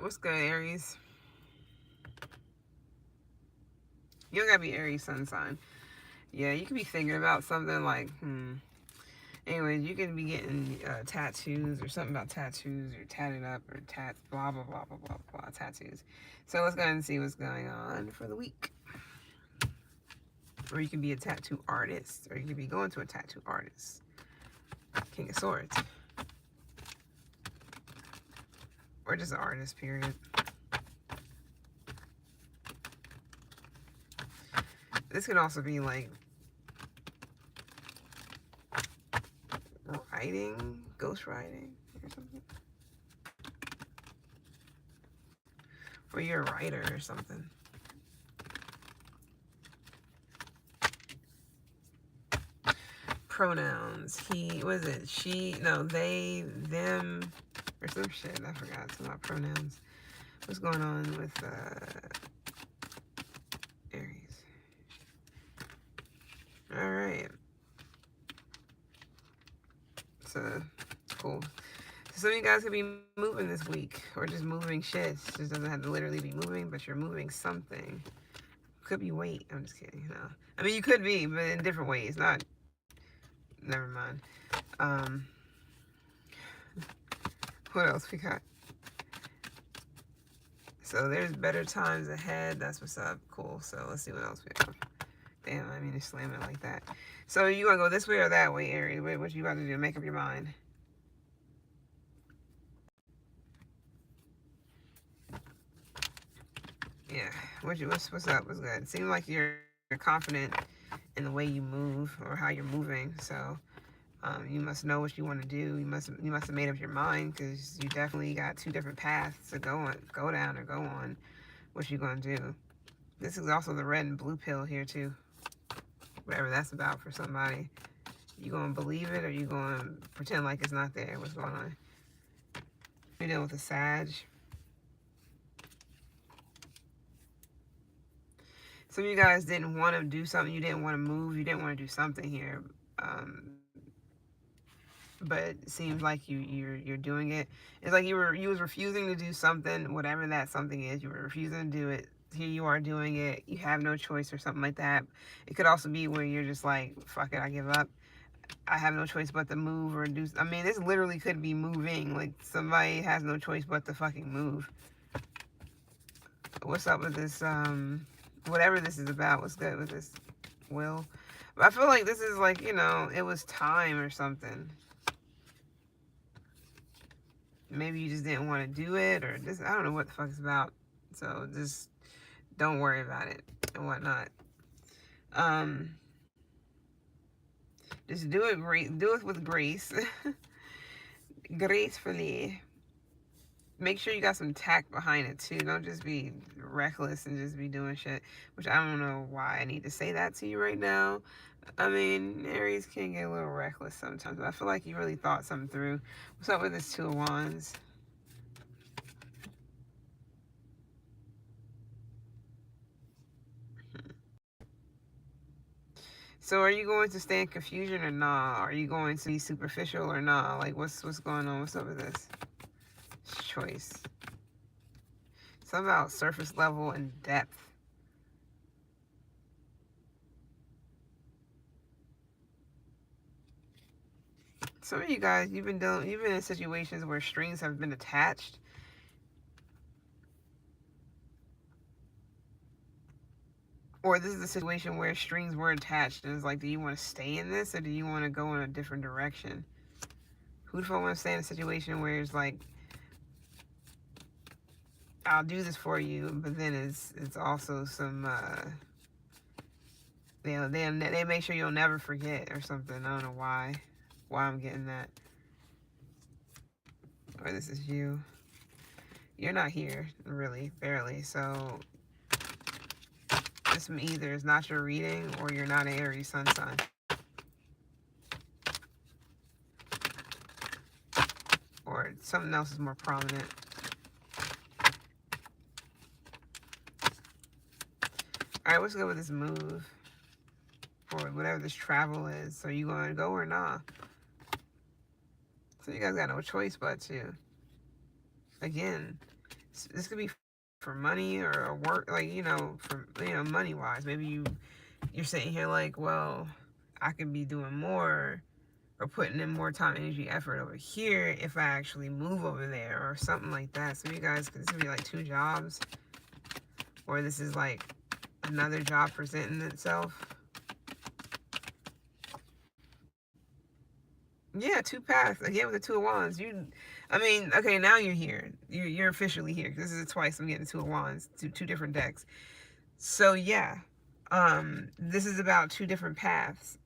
What's good, Aries? You don't gotta be Aries sun sign. Yeah, you could be thinking about something like, Anyways, you can be getting tattoos or something about tattoos or tatted up or blah, blah, blah, blah, blah, blah, tattoos. So let's go ahead and see what's going on for the week. Or you can be a tattoo artist, or you can be going to a tattoo artist. King of Swords. Or just an artist, period. This could also be like writing, ghost writing, or something. Or you're a writer or something. Pronouns. He, what is it? She, no, they, them, or some shit. I forgot some about pronouns. What's going on with Aries? All right. So, cool. So some of you guys could be moving this week, or just moving shit. It just doesn't have to literally be moving, but you're moving something. Could be weight. I'm just kidding. No. I mean, you could be, but in different ways. Not, never mind. Um, what else we got? So there's better times ahead. That's what's up. Cool. So let's see what else we have. Damn, I mean to slam it like that. So you gonna go this way or that way, Aries? What you about to do? Make up your mind. Yeah. What's up? What's good? It seems like you're confident in the way you move or how you're moving. So you must know what you want to do. You must have made up your mind, because you definitely got two different paths to go down or go on. What you gonna do? This is also the red and blue pill here too. Whatever that's about for somebody. You gonna believe it, or you gonna pretend like it's not there? What's going on? You're dealing with a Sag. Some of you guys didn't want to do something. You didn't want to move. You didn't want to do something here. But it seems like you're doing it. It's like you was refusing to do something, whatever that something is. You were refusing to do it. Here you are doing it. You have no choice or something like that. It could also be where you're just like, fuck it, I give up. I have no choice but to move or do. I mean, this literally could be moving. Like somebody has no choice but to fucking move. What's up with this? Whatever this is about. What's good with this? Will. But I feel like this is like, it was time or something. Maybe you just didn't want to do it, or just, I don't know what the fuck it's about. So just don't worry about it and whatnot. Just do it great. Do it with grace. Gracefully. Make sure you got some tact behind it too. Don't just be reckless and just be doing shit. Which I don't know why I need to say that to you right now. I mean, Aries can get a little reckless sometimes, but I feel like you really thought something through. What's up with this Two of Wands? So are you going to stay in confusion or nah? Are you going to be superficial or nah? Like what's going on? What's up with this? Choice. Something about surface level and depth. Some of you guys, you've been in situations where strings have been attached. Or this is a situation where strings were attached, and it's like, do you want to stay in this, or do you want to go in a different direction? Who the fuck want to stay in a situation where it's like, I'll do this for you, but then it's also some they make sure you'll never forget or something. I don't know why I'm getting that. Or this is you. You're not here, really, barely. So this either is not your reading, or you're not an Aries sun sign. Or something else is more prominent. All right, what's good with this move? Or whatever this travel is. So you going to go or not? So you guys got no choice but to. Again, This could be for money or work, like, for, money wise. Maybe you're sitting here like, well, I could be doing more or putting in more time, energy, effort over here if I actually move over there or something like that. So you guys, this could be like 2 jobs, or this is like another job presenting itself. Yeah, 2 paths. Again, with the 2 of Wands. Okay, now you're here. You're officially here. This is twice I'm getting 2 of Wands, two different decks. So yeah, this is about 2 different paths.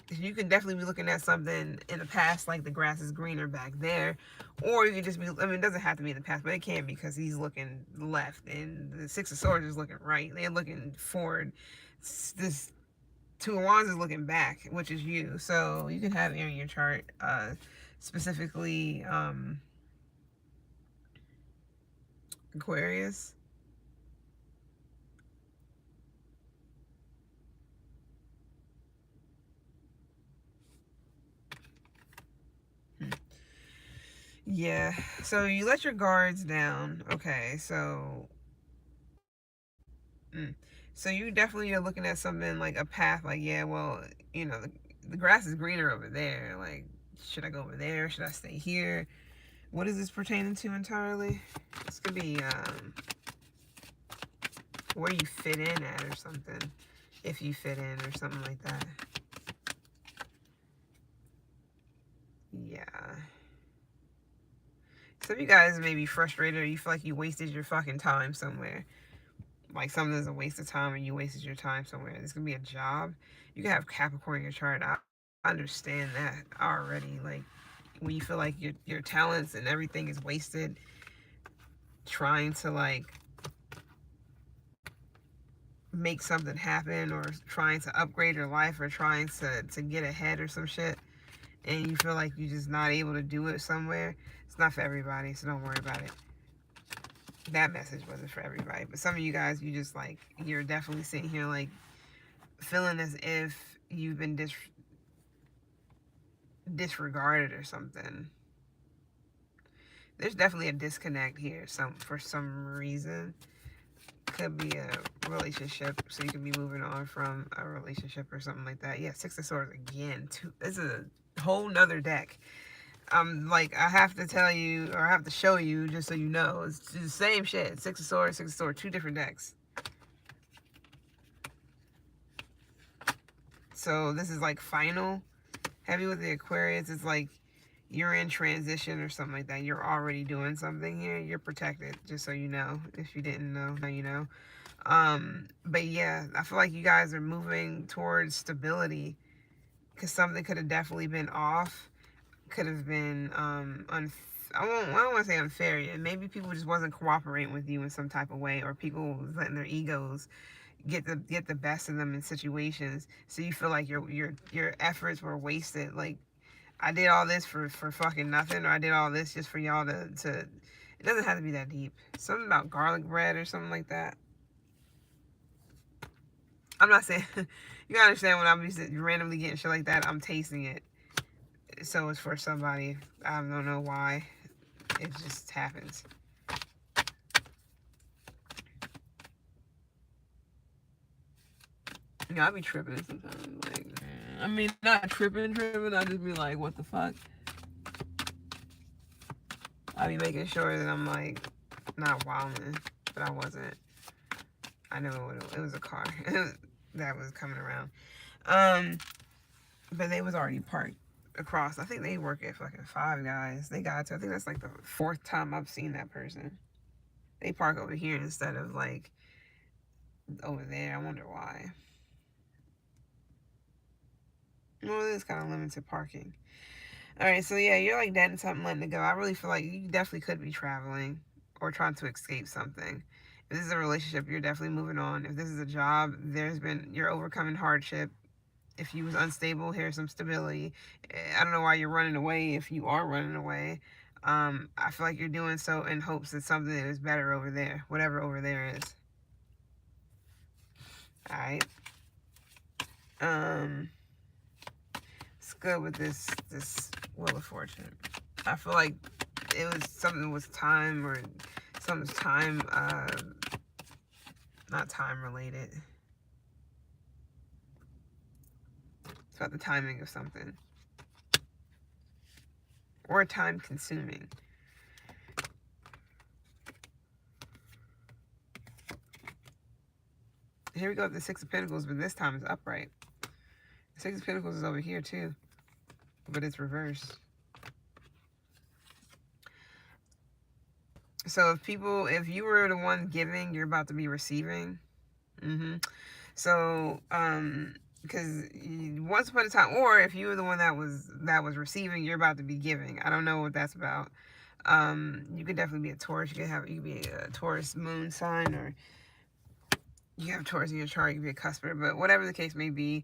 You can definitely be looking at something in the past, like the grass is greener back there, or you can just be. I mean, it doesn't have to be in the past, but it can be, because he's looking left, and the 6 of Swords is looking right. They're looking forward. This 2 of Wands is looking back, which is you. So you can have air in your chart, specifically Aquarius. Yeah, so you let your guards down. Okay, mm. So you definitely are looking at something like a path, like, yeah, well, the grass is greener over there. Like, should I go over there? Should I stay here? What is this pertaining to entirely? This could be where you fit in at or something. If you fit in or something like that. Yeah. Some of you guys may be frustrated, or you feel like you wasted your fucking time somewhere. Like something's a waste of time, or you wasted your time somewhere. This could be a job. You can have Capricorn in your chart. I understand that already. Like, when you feel like your talents and everything is wasted trying to, like, make something happen, or trying to upgrade your life, or trying to get ahead or some shit, and you feel like you're just not able to do it somewhere. It's not for everybody, so don't worry about it. That message wasn't for everybody, but some of you guys, you're definitely sitting here like feeling as if you've been disregarded or something. There's definitely a disconnect here, for some reason. Could be a relationship, so you could be moving on from a relationship or something like that. Yeah, 6 of Swords again. This is a whole nother deck. I have to tell you, or I have to show you, just so you know, it's the same shit. 6 of Swords, 6 of Swords, 2 different decks. So this is like final. Heavy with the Aquarius, it's like you're in transition or something like that. You're already doing something here. You're protected, just so you know. If you didn't know, now you know. But yeah, I feel like you guys are moving towards stability, because something could have definitely been off. Could have been I don't want to say unfair. Maybe people just wasn't cooperating with you in some type of way, or people was letting their egos get the best of them in situations. So you feel like your efforts were wasted. Like, I did all this for fucking nothing, or I did all this just for y'all to. It doesn't have to be that deep. Something about garlic bread or something like that. I'm not saying you gotta understand, when I'm just randomly getting shit like that, I'm tasting it. So it's for somebody. I don't know why. It just happens. I be tripping sometimes. Like, I mean, not tripping. I just be like, what the fuck? I be making sure that I'm, like, not wilding, but I wasn't. I know it was a car that was coming around. But they was already parked across. I think they work at fucking Five Guys. They got to. I think that's like the 4th time I've seen that person. They park over here instead of, like, over there. I wonder why. Well, it is kind of limited parking. All right, so yeah, you're like dead and something letting it go. I really feel like you definitely could be traveling or trying to escape something. If this is a relationship, you're definitely moving on. If this is a job, you're overcoming hardship. If you was unstable, here's some stability. I don't know why you're running away if you are running away. I feel like you're doing so in hopes that something is better over there, whatever over there is. All right. Let's go with this Wheel of Fortune. I feel like it was something was time, or something's time, not time related. It's about the timing of something. Or time consuming. Here we go with the Six of Pentacles, but this time it's upright. The Six of Pentacles is over here too, but it's reversed. So if you were the one giving, you're about to be receiving. So, because once upon a time, or if you were the one that was receiving, you're about to be giving. I don't know what that's about. You could definitely be a Taurus. You could be a Taurus moon sign, or you have Taurus in your chart. You could be a cusper, but whatever the case may be,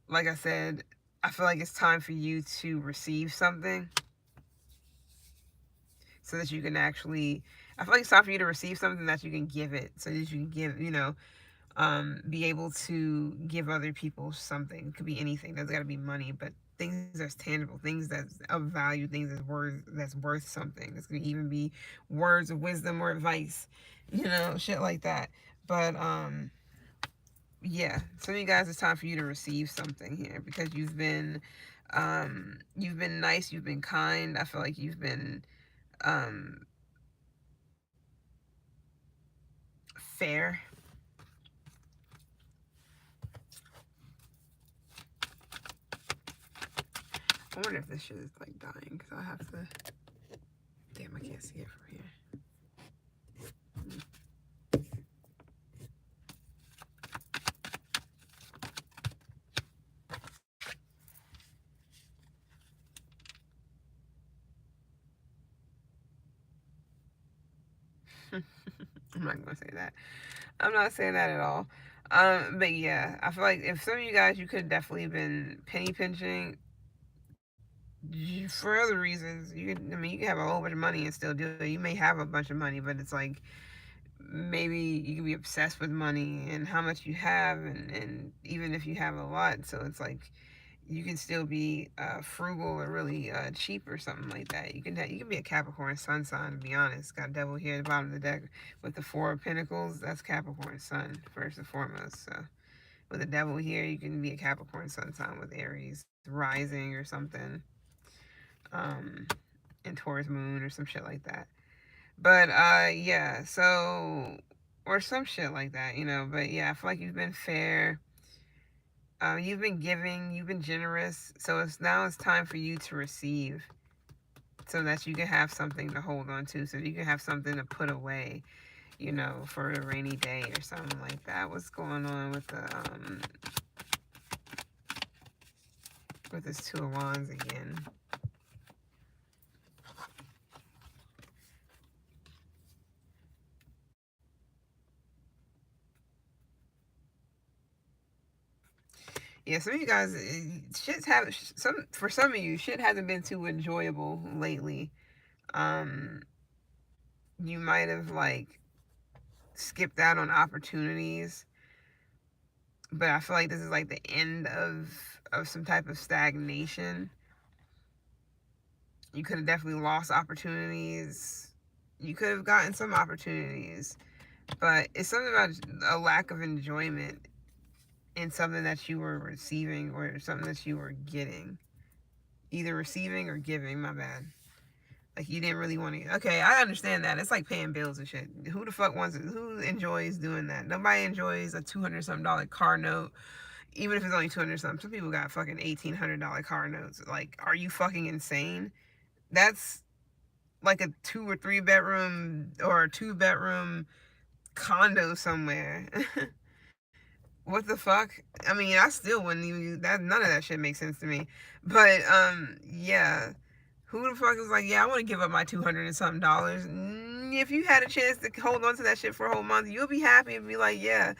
like I said, I feel like it's time for you to receive something, so that you can actually. I feel like it's time for you to receive something that you can give it, so that you can give. Be able to give other people something. It could be anything. There's got to be money, but things that's tangible, things that's of value, things that's worth something. It's gonna even be words of wisdom or advice, shit like that. But yeah, some of you guys, it's time for you to receive something here, because you've been nice, you've been kind. I feel like you've been fair. I wonder if this shit is like dying, because I have to. Damn, I can't see it from here. I'm not gonna say that. I'm not saying that at all. But yeah, I feel like if some of you guys, you could definitely been penny pinching for other reasons. You can have a whole bunch of money and still do it. You may have a bunch of money, but it's like maybe you can be obsessed with money and how much you have, and even if you have a lot, so it's like you can still be frugal or really cheap or something like that. You can be a Capricorn sun sign, to be honest. Got devil here at the bottom of the deck with the Four of Pentacles. That's Capricorn sun first and foremost. So with the devil here, you can be a Capricorn sun sign with Aries rising or something, and Taurus moon or some shit like that. But yeah, so, or some shit like that, But yeah, I feel like you've been fair. You've been giving, you've been generous, so it's time for you to receive, so that you can have something to hold on to, so you can have something to put away, for a rainy day or something like that. What's going on with the with this Two of Wands again? Yeah, some of you guys, for some of you, shit hasn't been too enjoyable lately. You might have like skipped out on opportunities, but I feel like this is like the end of some type of stagnation. You could have definitely lost opportunities. You could have gotten some opportunities, but it's something about a lack of enjoyment in something that you were receiving, or something that you were getting. Either receiving or giving, my bad. Like you didn't really want to. Okay, I understand that. It's like paying bills and shit. Who the fuck wants it? Who enjoys doing that? Nobody enjoys a $200 something car note, even if it's only 200 something. Some people got fucking $1,800 car notes. Like, are you fucking insane? That's like a 2 or 3 bedroom or a 2 bedroom condo somewhere. What the fuck? I mean, I still wouldn't even that. None of that shit makes sense to me. But yeah. Who the fuck is like, yeah, I want to give up my 200 and something dollars? If you had a chance to hold on to that shit for a whole month, you'll be happy and be like, yeah,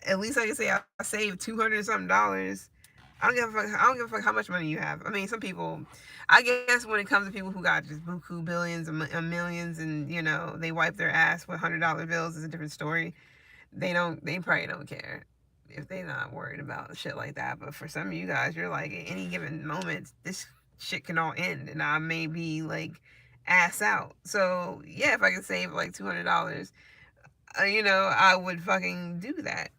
at least I can say I saved 200 and something dollars. I don't give a fuck. I don't give a fuck how much money you have. I mean, some people, I guess, when it comes to people who got just buku billions and millions, and they wipe their ass with $100 bills, is a different story. They probably don't care if they're not worried about shit like that. But for some of you guys, you're like, at any given moment, this shit can all end, and I may be like ass out. So yeah, if I could save like $200, you know, I would fucking do that.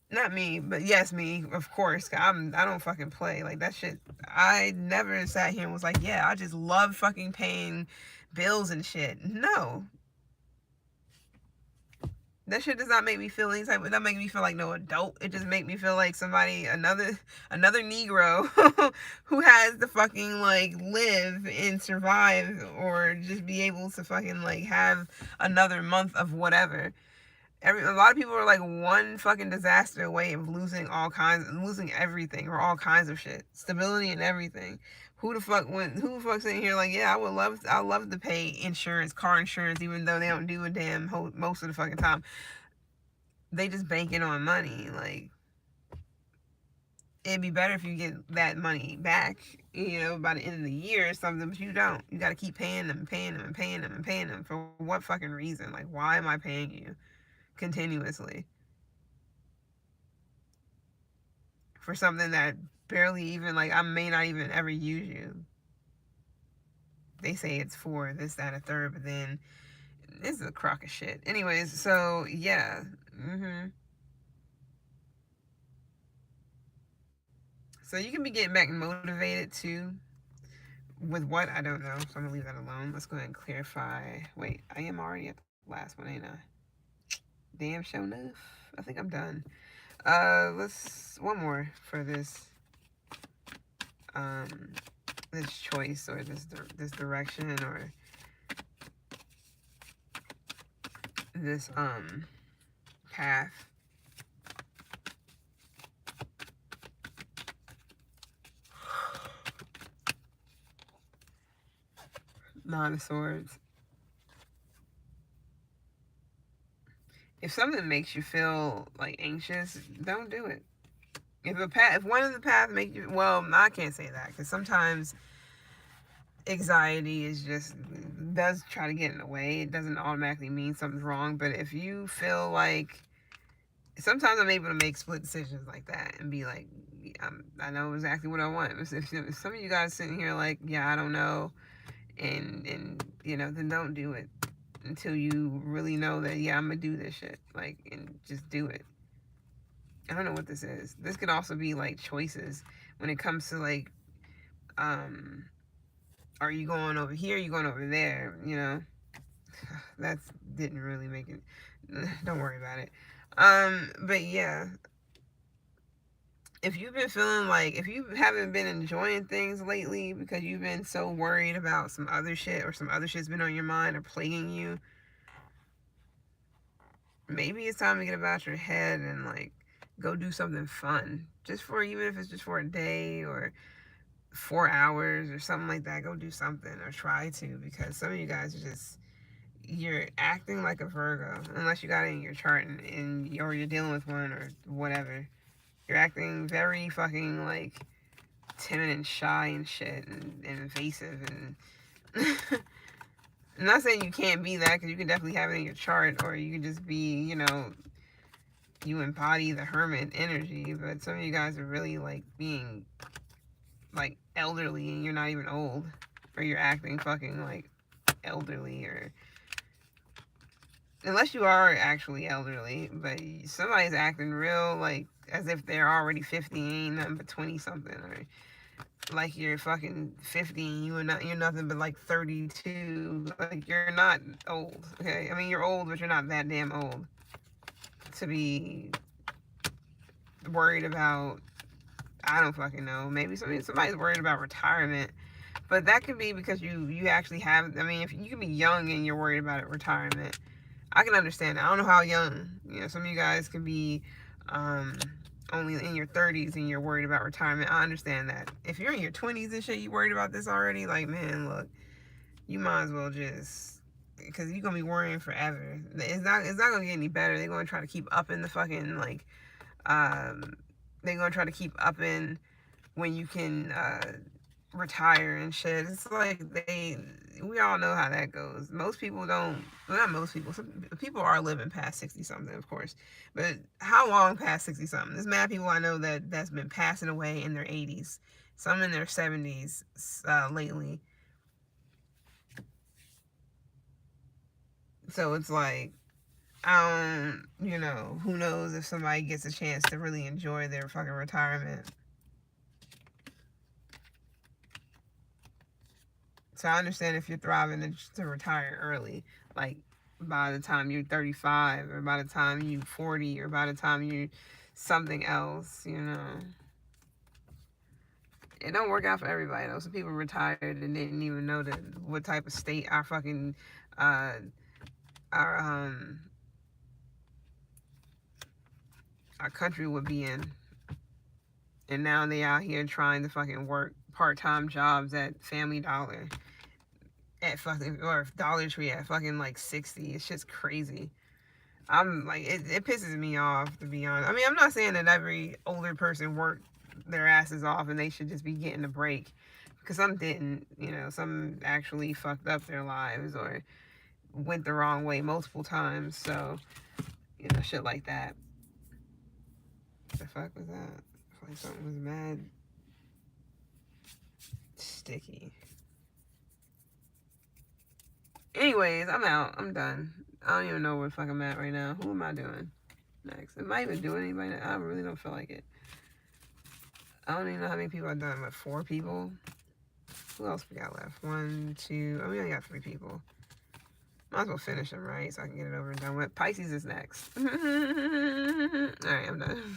Not me, but yes, me, of course. I don't fucking play like that shit. I never sat here and was like, yeah, I just love fucking paying bills and shit. No, that shit does not make me feel any type. It doesn't make me feel like no adult. It just make me feel like somebody, another Negro who has to fucking like live and survive, or just be able to fucking like have another month of whatever. A lot of people are like one fucking disaster away of losing everything or all kinds of shit, stability and everything. Who the fuck's in here like, yeah, I love to pay insurance, car insurance, even though they don't do a damn most of the fucking time. They just banking on money. Like, it'd be better if you get that money back, you know, by the end of the year or something, but you don't. You got to keep paying them and paying them and paying them and paying them. For what fucking reason? Like, why am I paying you continuously for something that barely even, like, I may not even ever use you? They say it's for this, that, and a third, but then this is a crock of shit. Anyways, so yeah. So you can be getting back motivated too. With what? I don't know. So I'm gonna leave that alone. Let's go ahead and clarify. Wait, I am already at the last one, ain't I? Damn show enough. I think I'm done. Let's one more for um this choice, or this direction, or this path. Nine of Swords. If something makes you feel like anxious, don't do it. If one of the paths make you, well, I can't say that, because sometimes anxiety is just does try to get in the way. It doesn't automatically mean something's wrong. But if you feel like, sometimes I'm able to make split decisions like that and be like, I know exactly what I want. If some of you guys sitting here like, yeah, I don't know, and you know, then don't do it until you really know that, yeah, I'm gonna do this shit, like, and just do it. I don't know what this is. This could also be like choices when it comes to like, um are you going over here, are you going over there, you know? That didn't really make it. Don't worry about it. But yeah, if you've been feeling like, if you haven't been enjoying things lately because you've been so worried about some other shit, or some other shit's been on your mind or plaguing you, maybe it's time to get about your head and like go do something fun. Just for, even if it's just for a day or 4 hours or something like that, go do something, or try to, because some of you guys are just, you're acting like a Virgo, unless you got it in your chart, or you're dealing with one or whatever. You're acting very fucking like timid and shy and shit, and invasive, and I'm not saying you can't be that, because you can definitely have it in your chart, or you can just be, you know, you embody the hermit energy. But some of you guys are really like being like elderly, and you're not even old, or you're acting fucking like elderly, or unless you are actually elderly, but somebody's acting real like as if they're already 50, ain't nothing but 20 something, or like you're fucking 50 and you're nothing but like 32. Like, you're not old, okay? I mean, you're old, but you're not that damn old to be worried about, I don't fucking know, maybe somebody's worried about retirement. But that could be because you actually have, I mean, if you can be young and you're worried about it, retirement, I can understand that. I don't know how young, you know, some of you guys can be only in your 30s and you're worried about retirement. I understand that. If you're in your 20s and shit, you worried about this already, like, man, look, you might as well just, because you're gonna be worrying forever. It's not gonna get any better. They're gonna try to keep up in the fucking, like, they're gonna try to keep up in when you can retire and shit. It's like we all know how that goes. Most people don't, well, not most people, some people are living past 60 something, of course, but how long past 60 something? There's mad people I know that's been passing away in their 80s, some in their 70s lately. So it's like, you know, who knows if somebody gets a chance to really enjoy their fucking retirement. So I understand if you're thriving to retire early, like by the time you're 35, or by the time you're 40, or by the time you're something else, you know. It don't work out for everybody though. Some people retired and didn't even know what type of state our fucking uh our um our country would be in. And now they out here trying to fucking work part-time jobs at Family Dollar, at fucking, or Dollar Tree at fucking like 60. It's just crazy. I'm like, it pisses me off, to be honest. I mean, I'm not saying that every older person worked their asses off and they should just be getting a break, because some didn't, you know, some actually fucked up their lives or went the wrong way multiple times. So, you know, shit like that. The fuck was that? I feel like something was mad sticky. Anyways, I'm out. I'm done. I don't even know where the fuck I'm at right now. Who am I doing next? Am I even doing anybody? I really don't feel like it. I don't even know how many people I've done. What, 4 people? Who else we got left? 1, 2. Oh, we only got 3 people. Might as well finish them, right? So I can get it over and done with. Pisces is next. Alright, I'm done.